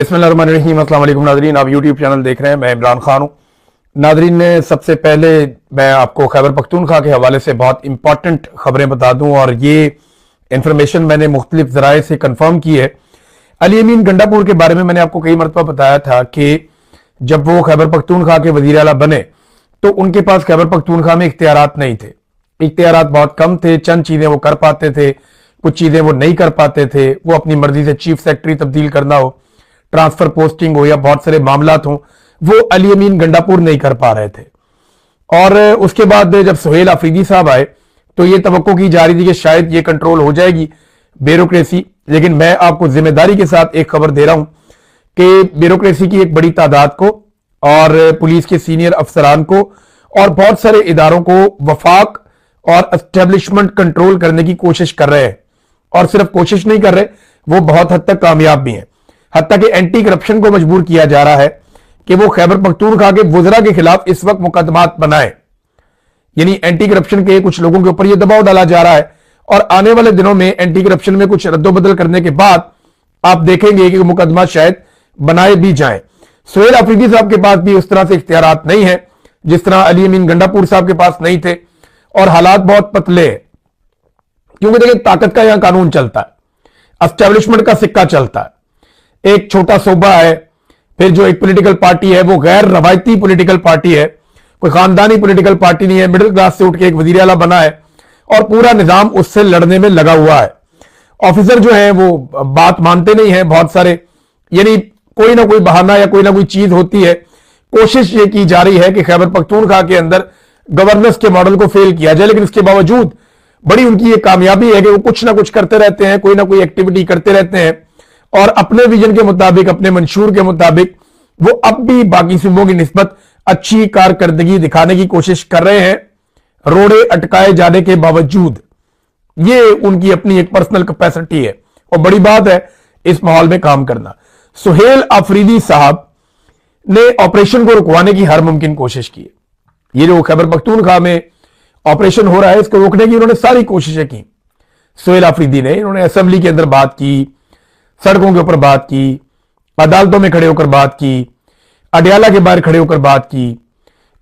बिस्मिल्लाहिर्रहमानिर्रहीम। अस्सलाम वालेकुम नाज़रीन, आप यूट्यूब चैनल देख रहे हैं। मैं इमरान खान हूं। नाज़रीन ने सबसे पहले मैं आपको खैबर पख्तूनख्वा के हवाले से बहुत इंपॉर्टेंट खबरें बता दूं और ये इंफॉर्मेशन मैंने मुख्तलिफ ज़राए से कंफर्म की है। अली अमीन गंडापुर के बारे में मैंने आपको कई मरतबा बताया था कि जब वो खैबर पख्तूनख्वा के वज़ीर आला बने तो उनके पास खैबर पख्तूनख्वा में इख्तियारात नहीं थे। इख्तियारात बहुत कम थे। चंद चीज़ें वो कर पाते थे, कुछ चीज़ें वो नहीं कर पाते थे। वो अपनी मर्जी से चीफ सेक्रेटरी तब्दील करना हो, ट्रांसफर पोस्टिंग हो या बहुत सारे मामलात हों, वो अली अमीन गंडापुर नहीं कर पा रहे थे। और उसके बाद जब सुहेल आफरीदी साहब आए तो ये तवक्को की जा रही थी कि शायद ये कंट्रोल हो जाएगी ब्यूरोक्रेसी। लेकिन मैं आपको जिम्मेदारी के साथ एक खबर दे रहा हूं कि ब्यूरोक्रेसी की एक बड़ी तादाद को और पुलिस के सीनियर अफसरान को और बहुत सारे इदारों को वफाक और एस्टेब्लिशमेंट कंट्रोल करने की कोशिश कर रहे हैं। और सिर्फ कोशिश नहीं कर रहे, वो बहुत हद तक कामयाब भी हैं। हत्ता कि एंटी करप्शन को मजबूर किया जा रहा है कि वो खैबर पख्तूनख्वा के वुज़रा के खिलाफ इस वक्त मुकदमात बनाए। यानी एंटी करप्शन के कुछ लोगों के ऊपर ये दबाव डाला जा रहा है और आने वाले दिनों में एंटी करप्शन में कुछ रद्दोबदल करने के बाद आप देखेंगे कि मुकदमा शायद बनाए भी जाएं। सुहेल आफरीदी साहब के पास भी उस तरह से इख्तियारात नहीं है जिस तरह अली अमीन गंडापुर साहब के पास नहीं थे। और हालात बहुत पतले हैं क्योंकि देखिए ताकत का यहां कानून चलता है, एस्टेब्लिशमेंट का सिक्का चलता है। एक छोटा सूबा है, फिर जो एक पॉलिटिकल पार्टी है वो गैर रवायती पॉलिटिकल पार्टी है, कोई खानदानी पॉलिटिकल पार्टी नहीं है। मिडिल क्लास से उठ के एक वजीर आला बना है और पूरा निजाम उससे लड़ने में लगा हुआ है। ऑफिसर जो है वो बात मानते नहीं है बहुत सारे, यानी कोई ना कोई बहाना या कोई ना कोई चीज होती है। कोशिश ये की जा रही है कि खैबर पख्तूनख्वा के अंदर गवर्नेंस के मॉडल को फेल किया जाए, लेकिन इसके बावजूद बड़ी उनकी ये कामयाबी है कि वो कुछ ना कुछ करते रहते हैं, कोई ना कोई एक्टिविटी करते रहते हैं और अपने विजन के मुताबिक, अपने मंशूर के मुताबिक वो अब भी बाकी सूबों की निस्बत अच्छी कारकर्दगी दिखाने की कोशिश कर रहे हैं, रोड़े अटकाए जाने के बावजूद। ये उनकी अपनी एक पर्सनल कैपेसिटी है और बड़ी बात है इस माहौल में काम करना। सुहेल आफरीदी साहब ने ऑपरेशन को रुकवाने की हर मुमकिन कोशिश की। ये जो खैबर पख्तूनख्वा में ऑपरेशन हो रहा है इसको रोकने की उन्होंने सारी कोशिशें की। सुहेल आफरीदी ने, इन्होंने असेंबली के अंदर बात की, सड़कों के ऊपर बात की, अदालतों में खड़े होकर बात की, अडयाला के बाहर खड़े होकर बात की।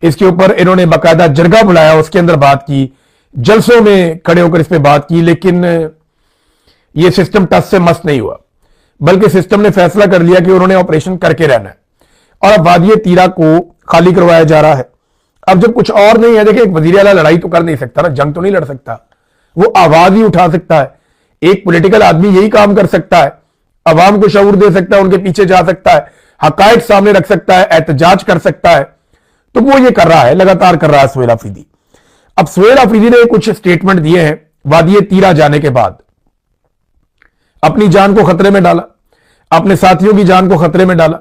इसके ऊपर इन्होंने बाकायदा जरगा बुलाया, उसके अंदर बात की, जलसों में खड़े होकर इस पर बात की। लेकिन यह सिस्टम टस से मस नहीं हुआ, बल्कि सिस्टम ने फैसला कर लिया कि उन्होंने ऑपरेशन करके रहना है और अब वादिये तीरा को खाली करवाया जा रहा है। अब जब कुछ और नहीं है, देखिए एक वजीर आला लड़ाई तो कर नहीं सकता ना, जंग तो नहीं लड़ सकता, वो आवाज ही उठा सकता है। एक पॉलिटिकल आदमी यही काम कर सकता है, अवाम को शऊर दे सकता है, उनके पीछे जा सकता है, हकायक सामने रख सकता है, एहतजाज कर सकता है। तो वो ये कर रहा है, लगातार कर रहा है सुहेल आफरीदी। अब सुहेल आफरीदी ने कुछ स्टेटमेंट दिए हैं वादिये तीरा जाने के बाद। अपनी जान को खतरे में डाला, अपने साथियों की जान को खतरे में डाला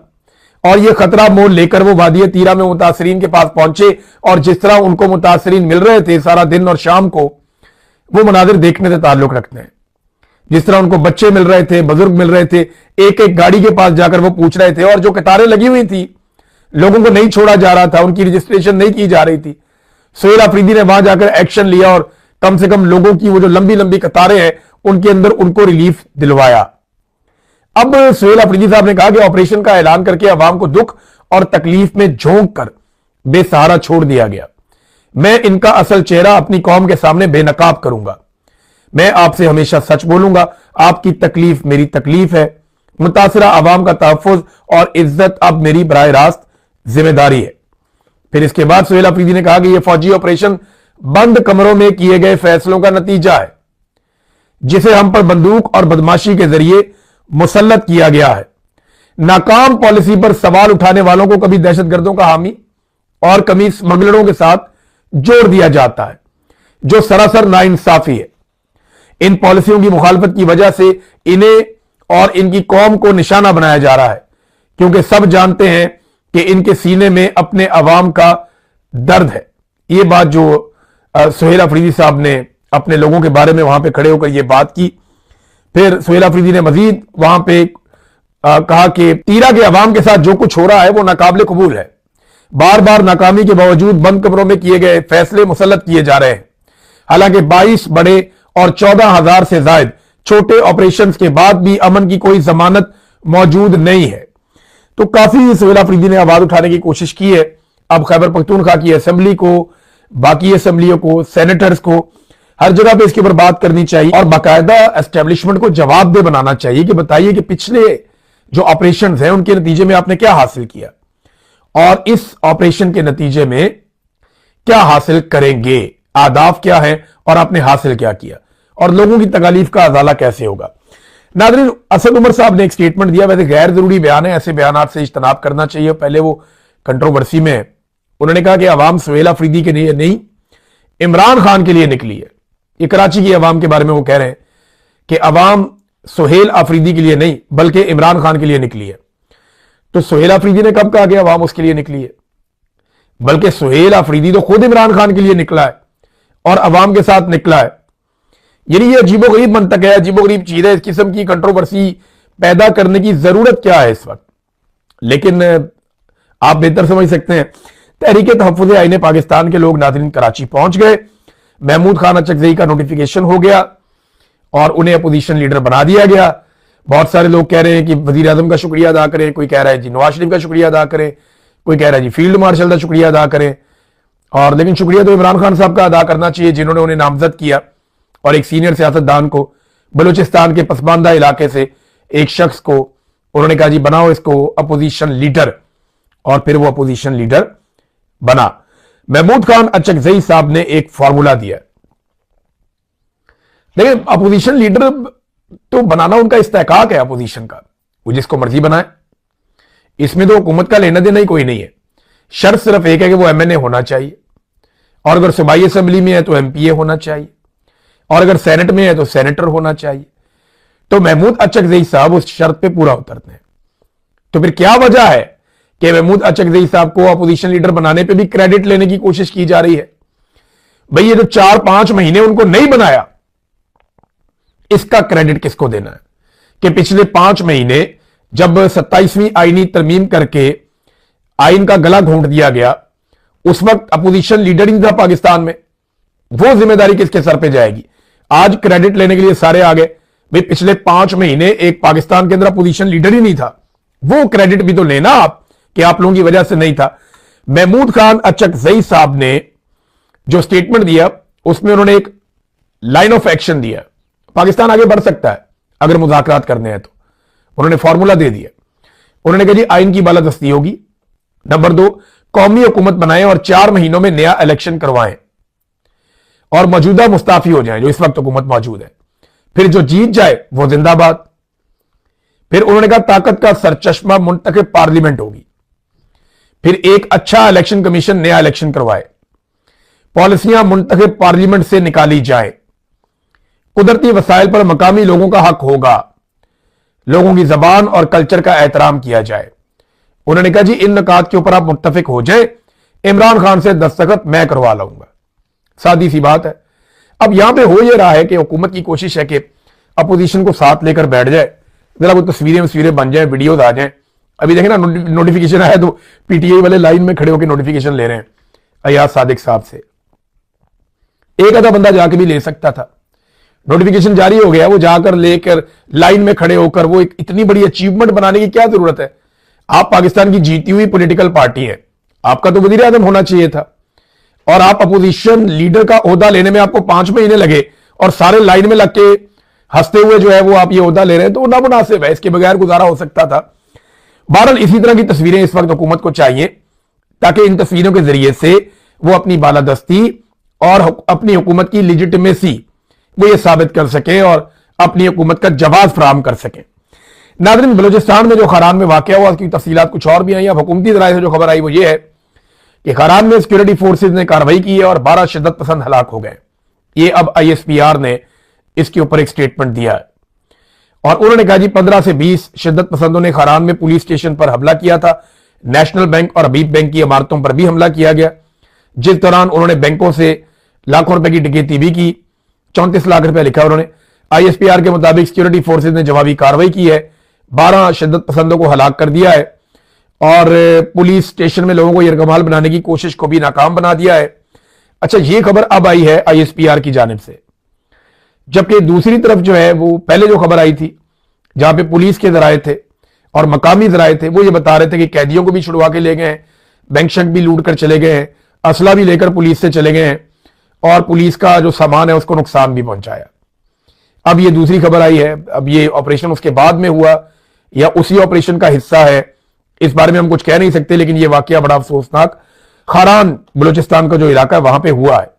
और यह खतरा मोल लेकर वो वादिये तीरा में मुतासरीन के पास पहुंचे और जिस तरह उनको मुतासरीन मिल रहे थे सारा दिन और शाम को, वो मनाजिर देखने से ताल्लुक रखते हैं। जिस तरह उनको बच्चे मिल रहे थे, बुजुर्ग मिल रहे थे, एक एक गाड़ी के पास जाकर वो पूछ रहे थे और जो कतारें लगी हुई थी, लोगों को नहीं छोड़ा जा रहा था, उनकी रजिस्ट्रेशन नहीं की जा रही थी। सुहेल आफरीदी ने वहां जाकर एक्शन लिया और कम से कम लोगों की वो जो लंबी लंबी कतारें हैं उनके अंदर उनको रिलीफ दिलवाया। अब सुहेल आफरीदी साहब ने कहा कि ऑपरेशन का ऐलान करके अवाम को दुख और तकलीफ में झोंक कर बेसहारा छोड़ दिया गया। मैं इनका असल चेहरा अपनी कौम के सामने बेनकाब करूंगा। मैं आपसे हमेशा सच बोलूंगा, आपकी तकलीफ मेरी तकलीफ है, मुतासरा अवाम का तहफ़्फ़ुज़ और इज्जत अब मेरी बराह रास्त जिम्मेदारी है। फिर इसके बाद सुहेल आफरीदी ने कहा कि यह फौजी ऑपरेशन बंद कमरों में किए गए फैसलों का नतीजा है जिसे हम पर बंदूक और बदमाशी के जरिए मुसल्लत किया गया है। नाकाम पॉलिसी पर सवाल उठाने वालों को कभी दहशतगर्दों का हामी और कभी स्मगलरों के साथ जोड़ दिया जाता है, जो सरासर नाइंसाफी है। इन पॉलिसियों की मुखालफत की वजह से इन्हें और इनकी कौम को निशाना बनाया जा रहा है, क्योंकि सब जानते हैं कि इनके सीने में अपने अवाम का दर्द है। ये बात जो सुहेल आफरीदी साहब ने अपने लोगों के बारे में वहां पे खड़े होकर यह बात की। फिर सुहेल आफरीदी ने मजीद वहां पे कहा कि तीरा के अवाम के साथ जो कुछ हो रहा है वो नाकाबिले कबूल है। बार बार नाकामी के बावजूद बंद कमरों में किए गए फैसले मुसल्लत किए जा रहे हैं। हालांकि 22 बड़े और 14,000 से ज्यादा छोटे ऑपरेशंस के बाद भी अमन की कोई जमानत मौजूद नहीं है। तो काफी सुहेल अफरीदी ने आवाज उठाने की कोशिश की है। अब खैबर पख्तूनख्वा की असेंबली को, बाकी असेंबलियों को, सेनेटर्स को, हर जगह पे इसके ऊपर बात करनी चाहिए और बाकायदा एस्टेब्लिशमेंट को जवाबदेह बनाना चाहिए कि बताइए कि पिछले जो ऑपरेशन हैं उनके नतीजे में आपने क्या हासिल किया और इस ऑपरेशन के नतीजे में क्या हासिल करेंगे, आदाफ क्या है और आपने हासिल क्या किया और लोगों की तकालीफ का अजाला कैसे होगा। नाज़रीन, असद उमर साहब ने एक स्टेटमेंट दिया, वैसे गैर जरूरी बयान है, ऐसे बयान से इज्तनाब करना चाहिए। पहले वो कंट्रोवर्सी में है। उन्होंने कहा कि अवाम सुहेल अफरीदी के लिए नहीं, इमरान खान के लिए निकली है। ये कराची की अवाम के बारे में वो कह रहे हैं कि अवाम सुहेल अफरीदी के लिए नहीं बल्कि इमरान खान के लिए निकली है। तो सुहेल अफरीदी ने कब कहा कि अवाम उसके लिए निकली है? बल्कि सुहेल अफरीदी तो खुद इमरान खान के लिए निकला है और अवाम के साथ निकला है। यानी ये अजीबोगरीब मंतक है, अजीबोगरीब चीज है। इस किस्म की कंट्रोवर्सी पैदा करने की जरूरत क्या है इस वक्त? लेकिन आप बेहतर समझ सकते हैं। तहरीक तहफ़्फ़ुज़ आईन पाकिस्तान के लोग नाज़रीन कराची पहुंच गए। महमूद खान अचकज़ई का नोटिफिकेशन हो गया और उन्हें अपोजिशन लीडर बना दिया गया। बहुत सारे लोग कह रहे हैं कि वज़ीर आज़म का शुक्रिया अदा करें, कोई कह रहा है जी नवाज शरीफ का शुक्रिया अदा करें, कोई कह रहा है जी फील्ड मार्शल का शुक्रिया अदा करें। और लेकिन शुक्रिया तो इमरान खान साहब का अदा करना चाहिए जिन्होंने उन्हें नामजद किया और एक सीनियर सियासतदान को बलूचिस्तान के पसमानदा इलाके से एक शख्स को उन्होंने कहा जी बनाओ इसको अपोजिशन लीडर, और फिर वो अपोजिशन लीडर बना। महमूद खान अचकज़ई साहब ने एक फॉर्मूला दिया। देखिए, अपोजिशन लीडर तो बनाना उनका इस्तेहकाक है अपोजिशन का, वो जिसको मर्जी बनाए, इसमें तो हुकूमत का लेना देना ही कोई नहीं है। शर्त सिर्फ एक है कि वो एमएनए होना चाहिए, और अगर सूबाई असेंबली में है तो एमपीए होना चाहिए, और अगर सेनेट में है तो सेनेटर होना चाहिए। तो महमूद अचकज़ई साहब उस शर्त पे पूरा उतरते हैं। तो फिर क्या वजह है कि महमूद अचकज़ई साहब को अपोजिशन लीडर बनाने पे भी क्रेडिट लेने की कोशिश की जा रही है? भाई ये जो 4-5 महीने उनको नहीं बनाया, इसका क्रेडिट किसको देना है? कि पिछले 5 महीने जब 27वीं आईनी तरमीम करके आइन का गला घोंट दिया गया, उस वक्त अपोजिशन लीडर ही था पाकिस्तान में, वो जिम्मेदारी किसके सर पे जाएगी? आज क्रेडिट लेने के लिए सारे आ गए। भाई पिछले 5 महीने एक पाकिस्तान के अंदर अपोजिशन लीडर ही नहीं था, वो क्रेडिट भी तो लेना आप कि आप लोगों की वजह से नहीं था। महमूद खान अचकज़ई साहब ने जो स्टेटमेंट दिया उसमें उन्होंने एक लाइन ऑफ एक्शन दिया, पाकिस्तान आगे बढ़ सकता है अगर मुज़ाकरात करने हैं तो। उन्होंने फॉर्मूला दे दिया। उन्होंने कहा जी आइन की बालादस्ती होगी, नंबर 2 कौमी हुकूमत बनाएं और 4 महीनों में नया इलेक्शन करवाएं और मौजूदा मुस्ताफी हो जाएं जो इस वक्त हुकूमत मौजूद है, फिर जो जीत जाए वो जिंदाबाद। फिर उन्होंने कहा ताकत का सरचश्मा मुंतखब पार्लियामेंट होगी, फिर एक अच्छा इलेक्शन कमीशन नया इलेक्शन करवाए, पॉलिसियां मुंतखब पार्लियामेंट से निकाली जाए, कुदरती वसाइल पर मकामी लोगों का हक होगा, लोगों की जबान और कल्चर का एहतराम किया जाए। उन्होंने कहा जी इन नकात के ऊपर आप मुत्तफिक हो जाए, इमरान खान से दस्तखत मैं करवा लाऊंगा। सादी सी बात है। अब यहां पे हो यह रहा है कि हुकूमत की कोशिश है कि अपोजिशन को साथ लेकर बैठ जाए, जरा वो तस्वीरें बन जाए, वीडियोज आ जाए। अभी देखें ना, नोटिफिकेशन आया तो पीटीआई वाले लाइन में खड़े होकर नोटिफिकेशन ले रहे हैं अयाज सादिक साहब से। एक आधा बंदा जाके भी ले सकता था, नोटिफिकेशन जारी हो गया, वो जाकर लेकर लाइन में खड़े होकर वो एक इतनी बड़ी अचीवमेंट बनाने की क्या जरूरत है? आप पाकिस्तान की जीती हुई पॉलिटिकल पार्टी है, आपका तो वजीर आजम होना चाहिए था, और आप अपोजिशन लीडर का ओहदा लेने में आपको 5 महीने लगे और सारे लाइन में लग के हंसते हुए जो है वो आप ये ओहदा ले रहे हैं, तो ना मुनासिब है, इसके बगैर गुजारा हो सकता था। बहरहाल इसी तरह की तस्वीरें इस वक्त हुकूमत को चाहिए ताकि इन तस्वीरों के जरिए से वो अपनी बालादस्ती और अपनी हुकूमत की लिजिटिमेसी वो ये साबित कर सके और अपनी हुकूमत का जवाब फराहम कर सके। नाज़रीन, बलूचिस्तान में जो खरान में वाक़या हुआ उसकी तफसीलात कुछ और भी आई। अब हुकूमती ज़राए से जो खबर आई वो ये है कि खरान में सिक्योरिटी फोर्सेज ने कार्रवाई की है और 12 शिद्दत पसंद हलाक हो गए। ये अब ISPR ने इसके ऊपर एक स्टेटमेंट दिया है और उन्होंने कहा जी 15 से 20 शिद्दत पसंदों ने खरान में पुलिस स्टेशन पर हमला किया था। नेशनल बैंक और हबीब बैंक की इमारतों पर भी हमला किया गया, जिस दौरान उन्होंने बैंकों से लाखों रुपए की डकैती भी की। 34 लाख रुपए लिखा उन्होंने। ISPR के मुताबिक सिक्योरिटी फोर्सेज ने जवाबी कार्रवाई की है, 12 शिद्दत पसंदों को हलाक कर दिया है और पुलिस स्टेशन में लोगों को यरगमाल बनाने की कोशिश को भी नाकाम बना दिया है। अच्छा, ये खबर अब आई है ISPR की जानिब से, जबकि दूसरी तरफ जो है वो पहले जो खबर आई थी जहां पे पुलिस के जराए थे और मकामी जराए थे वो ये बता रहे थे कि कैदियों को भी छुड़वा के ले गए हैं, बैंक शंक भी लूट कर चले गए हैं, असला भी लेकर पुलिस से चले गए हैं और पुलिस का जो सामान है उसको नुकसान भी पहुंचाया। अब ये दूसरी खबर आई है, अब ये ऑपरेशन उसके बाद में हुआ या उसी ऑपरेशन का हिस्सा है, इस बारे में हम कुछ कह नहीं सकते, लेकिन ये वाकया बड़ा अफसोसनाक खारान बलूचिस्तान का जो इलाका है वहां पे हुआ है।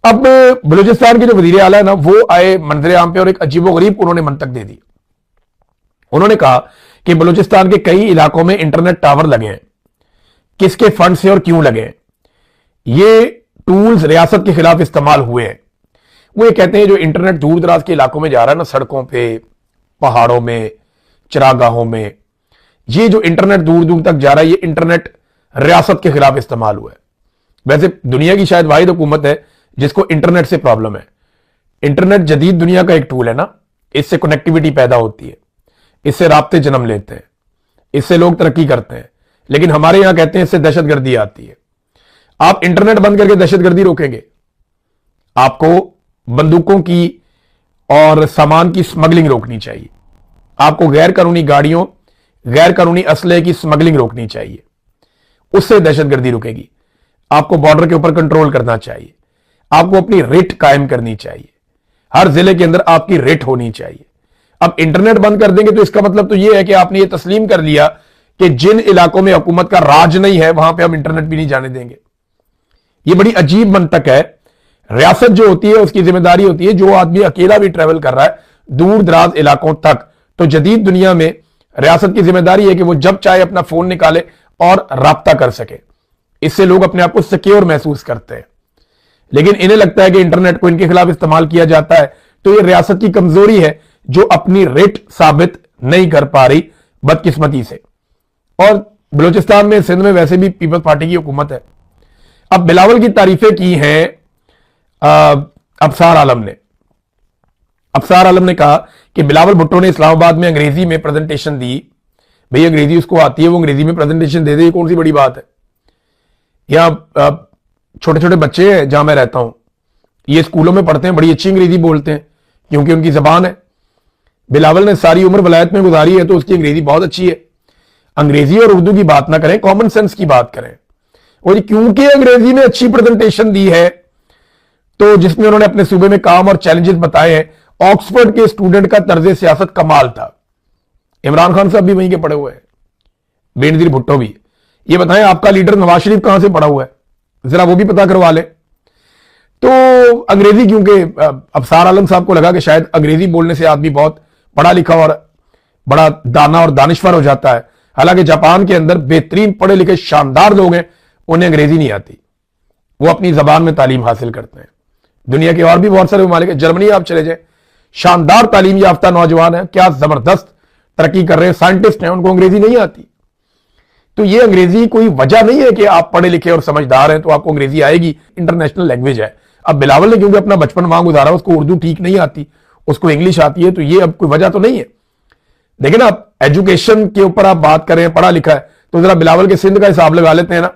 अब बलूचिस्तान के जो वजीर आला है ना, वो आए मंजर आम पे और एक अजीबोगरीब उन्होंने मंतक दे दी। उन्होंने कहा कि बलूचिस्तान के कई इलाकों में इंटरनेट टावर लगे हैं, किसके फंड से और क्यों लगे हैं, ये टूल्स रियासत के खिलाफ इस्तेमाल हुए हैं। वो ये कहते हैं जो इंटरनेट दूर दराज के इलाकों में जा रहा है ना, सड़कों पे, पहाड़ों में, चरागाहों में, ये जो इंटरनेट दूर दूर तक जा रहा है, ये इंटरनेट रियासत के खिलाफ इस्तेमाल हुआ है। वैसे दुनिया की शायद वाहिद हुकूमत है जिसको इंटरनेट से प्रॉब्लम है। इंटरनेट जदीद दुनिया का एक टूल है ना, इससे कनेक्टिविटी पैदा होती है, इससे राब्ते जन्म लेते हैं, इससे लोग तरक्की करते हैं, लेकिन हमारे यहां कहते हैं इससे दहशतगर्दी आती है। आप इंटरनेट बंद करके दहशतगर्दी रोकेंगे? आपको बंदूकों की और सामान की स्मगलिंग रोकनी चाहिए, आपको गैर कानूनी गाड़ियों, गैर कानूनी असले की स्मगलिंग रोकनी चाहिए, उससे दहशतगर्दी रुकेगी। आपको बॉर्डर के ऊपर कंट्रोल करना चाहिए, आपको अपनी रेट कायम करनी चाहिए, हर जिले के अंदर आपकी रेट होनी चाहिए। अब इंटरनेट बंद कर देंगे तो इसका मतलब तो यह है कि आपने ये तस्लीम कर लिया कि जिन इलाकों में हुकूमत का राज नहीं है वहां पे हम इंटरनेट भी नहीं जाने देंगे। ये बड़ी अजीब मंतक है। रियासत जो होती है उसकी जिम्मेदारी होती है, जो आदमी अकेला भी ट्रेवल कर रहा है दूर दराज इलाकों तक, तो जदीद दुनिया में रियासत की जिम्मेदारी है कि वो जब चाहे अपना फोन निकाले और राब्ता कर सके। इससे लोग अपने आप को सिक्योर महसूस करते हैं। लेकिन इन्हें लगता है कि इंटरनेट को इनके खिलाफ इस्तेमाल किया जाता है, तो ये रियासत की कमजोरी है जो अपनी रेट साबित नहीं कर पा रही बदकिस्मती से। और बलूचिस्तान में, सिंध में वैसे भी पीपल्स पार्टी की हुकूमत है। अब बिलावल की तारीफें की हैं अफसार आलम ने। अफसार आलम ने कहा कि बिलावल भुट्टो ने इस्लामाबाद में अंग्रेजी में प्रेजेंटेशन दी। भाई अंग्रेजी उसको आती है, वो अंग्रेजी में प्रेजेंटेशन दे दे, ये कौन सी बड़ी बात है। यहां छोटे छोटे बच्चे हैं जहां मैं रहता हूं, ये स्कूलों में पढ़ते हैं, बड़ी अच्छी अंग्रेजी बोलते हैं क्योंकि उनकी जबान है। बिलावल ने सारी उम्र वलायत में गुजारी है तो उसकी अंग्रेजी बहुत अच्छी है। अंग्रेजी और उर्दू की बात ना करें, कॉमन सेंस की बात करें। और क्योंकि अंग्रेजी में अच्छी प्रेजेंटेशन दी है तो जिसमें उन्होंने अपने सूबे में काम और चैलेंजेस बताए हैं, ऑक्सफोर्ड के स्टूडेंट का तर्ज सियासत कमाल था। इमरान खान साहब भी वहीं के पढ़े हुए हैं, बेनजीर भुट्टो भी। ये बताएं आपका लीडर नवाज शरीफ कहां से पढ़ा हुआ है, जरा वो भी पता करवा ले। तो अंग्रेजी, क्योंकि अफसार आलम साहब को लगा कि शायद अंग्रेजी बोलने से आदमी बहुत पढ़ा लिखा और बड़ा दाना और दानिश्वर हो जाता है। हालांकि जापान के अंदर बेहतरीन पढ़े लिखे शानदार लोग हैं, उन्हें अंग्रेजी नहीं आती, वो अपनी जबान में तालीम हासिल करते हैं। दुनिया के और भी बहुत सारे ममालिक हैं, जर्मनी आप चले जाए, शानदार तालीम याफ्ता नौजवान है, क्या जबरदस्त तरक्की कर रहे हैं, साइंटिस्ट हैं, उनको अंग्रेजी नहीं आती। तो ये अंग्रेजी कोई वजह नहीं है कि आप पढ़े लिखे और समझदार हैं तो आपको अंग्रेजी आएगी, इंटरनेशनल लैंग्वेज है। अब बिलावल ने क्योंकि अपना बचपन वहां गुजारा, उसको उर्दू ठीक नहीं आती, उसको इंग्लिश आती है, तो ये अब कोई वजह तो नहीं है। देखिए ना, आप एजुकेशन के ऊपर आप बात करें, पढ़ा लिखा है, तो जरा बिलावल के सिंध का हिसाब लगा लेते हैं ना।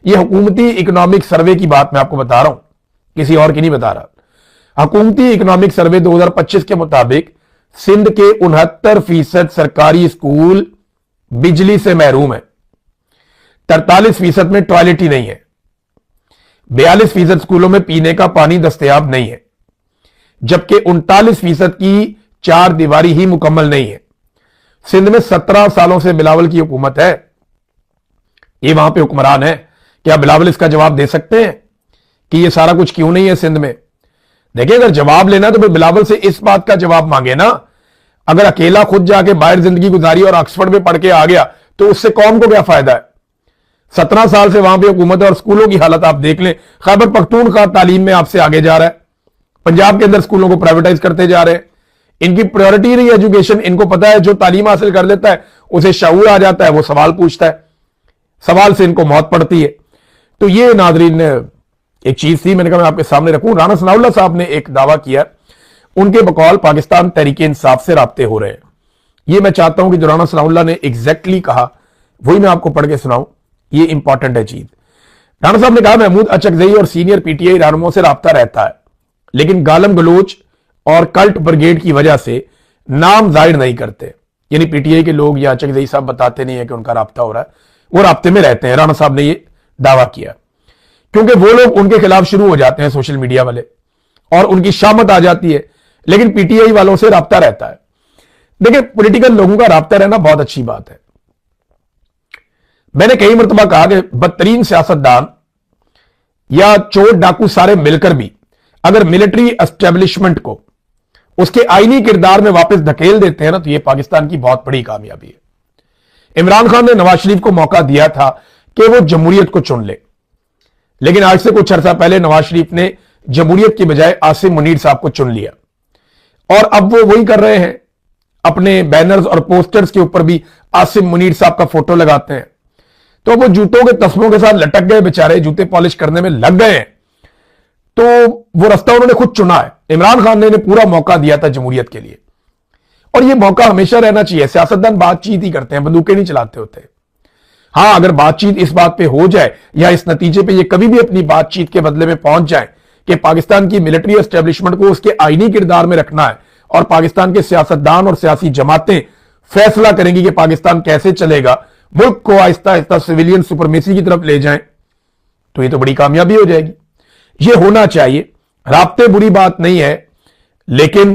ये हुकूमती इकोनॉमिक सर्वे की बात मैं आपको बता रहा हूं, किसी और की नहीं बता रहा। हुकूमती इकोनॉमिक सर्वे 2025 के मुताबिक सिंध के 69% सरकारी स्कूल बिजली से महरूम है, 43% में टॉयलेट ही नहीं है, 42% स्कूलों में पीने का पानी दस्तयाब नहीं है, जबकि 39% की चार दीवारी ही मुकम्मल नहीं है। सिंध में 17 सालों से बिलावल की हुकूमत है, ये वहां पे हुक्मरान है। क्या बिलावल इसका जवाब दे सकते हैं कि ये सारा कुछ क्यों नहीं है सिंध में? देखिए, अगर जवाब लेना तो फिर बिलावल से इस बात का जवाब मांगे ना। अगर अकेला खुद जाके बाहर जिंदगी गुजारी और ऑक्सफोर्ड में पढ़ के आ गया तो उससे कौम को क्या फायदा है? 17 साल से वहां पे हुकूमत है और स्कूलों की हालत आप देख लें। खैबर पख्तूनख्वा तालीम में आपसे आगे जा रहा है, पंजाब के अंदर स्कूलों को प्राइवेटाइज करते जा रहे हैं। इनकी प्रायोरिटी नहीं एजुकेशन, इनको पता है जो तालीम हासिल कर लेता है उसे शऊर आ जाता है, वो सवाल पूछता है, सवाल से इनको मौत पड़ती है। तो ये नाजरीन एक चीज थी, मैंने कहा मैं आपके सामने रखूं। राना सनाउल्लाह साहब ने एक दावा किया, उनके बकौल पाकिस्तान तहरीक इंसाफ से राब्ते हो रहे हैं। ये मैं चाहता हूं कि जो राना सनाउल्लाह ने एग्जैक्टली कहा वही मैं आपको पढ़ के सुनाऊं, ये इंपॉर्टेंट है चीज। राना साहब ने कहा महमूद अचकजई और सीनियर पीटीआई रहनुमाओं से राब्ता रहता है, लेकिन गालम गलोच और कल्ट ब्रिगेड की वजह से नाम जाहिर नहीं करते। यानी पीटीआई के लोग या चकदई साहब बताते नहीं है कि उनका राब्ता हो रहा है, वो राब्ते में रहते हैं। राणा साहब ने ये दावा किया, क्योंकि वो लोग उनके खिलाफ शुरू हो जाते हैं सोशल मीडिया वाले, और उनकी शामत आ जाती है, लेकिन पीटीआई वालों से राब्ता रहता है। देखिए, पॉलिटिकल लोगों का राब्ता रहना बहुत अच्छी बात है। मैंने कई मरतबा कहा कि बदतरीन सियासतदान या चोर डाकू सारे मिलकर भी अगर मिलिट्री एस्टेब्लिशमेंट को उसके आईनी किरदार में वापस धकेल देते हैं ना, तो यह पाकिस्तान की बहुत बड़ी कामयाबी है। इमरान खान ने नवाज शरीफ को मौका दिया था कि वो जमहूरियत को चुन ले, लेकिन आज से कुछ अर्सा पहले नवाज शरीफ ने जमहूरियत की बजाय आसिम मुनीर साहब को चुन लिया, और अब वो वही कर रहे हैं। अपने बैनर्स और पोस्टर्स के ऊपर भी आसिम मुनीर साहब का फोटो लगाते हैं। तो वो जूतों के तस्मों के साथ लटक गए बेचारे, जूते पॉलिश करने में लग गए हैं। तो वो रास्ता उन्होंने खुद चुना है। इमरान खान ने पूरा मौका दिया था जमहूरियत के लिए, और ये मौका हमेशा रहना चाहिए। सियासतदान बातचीत ही करते हैं, बंदूकें नहीं चलाते होते। हां, अगर बातचीत इस बात पे हो जाए या इस नतीजे पे ये कभी भी अपनी बातचीत के बदले में पहुंच जाए कि पाकिस्तान की मिलिट्री एस्टेब्लिशमेंट को उसके आईनी किरदार में रखना है, और पाकिस्तान के सियासतदान और सियासी जमातें फैसला करेंगी कि पाकिस्तान कैसे चलेगा, मुल्क को आहिस्ता आहिस्ता सिविलियन सुपरमेसी की तरफ ले जाएं, तो ये तो बड़ी कामयाबी हो जाएगी। ये होना चाहिए। राब्ते बुरी बात नहीं है, लेकिन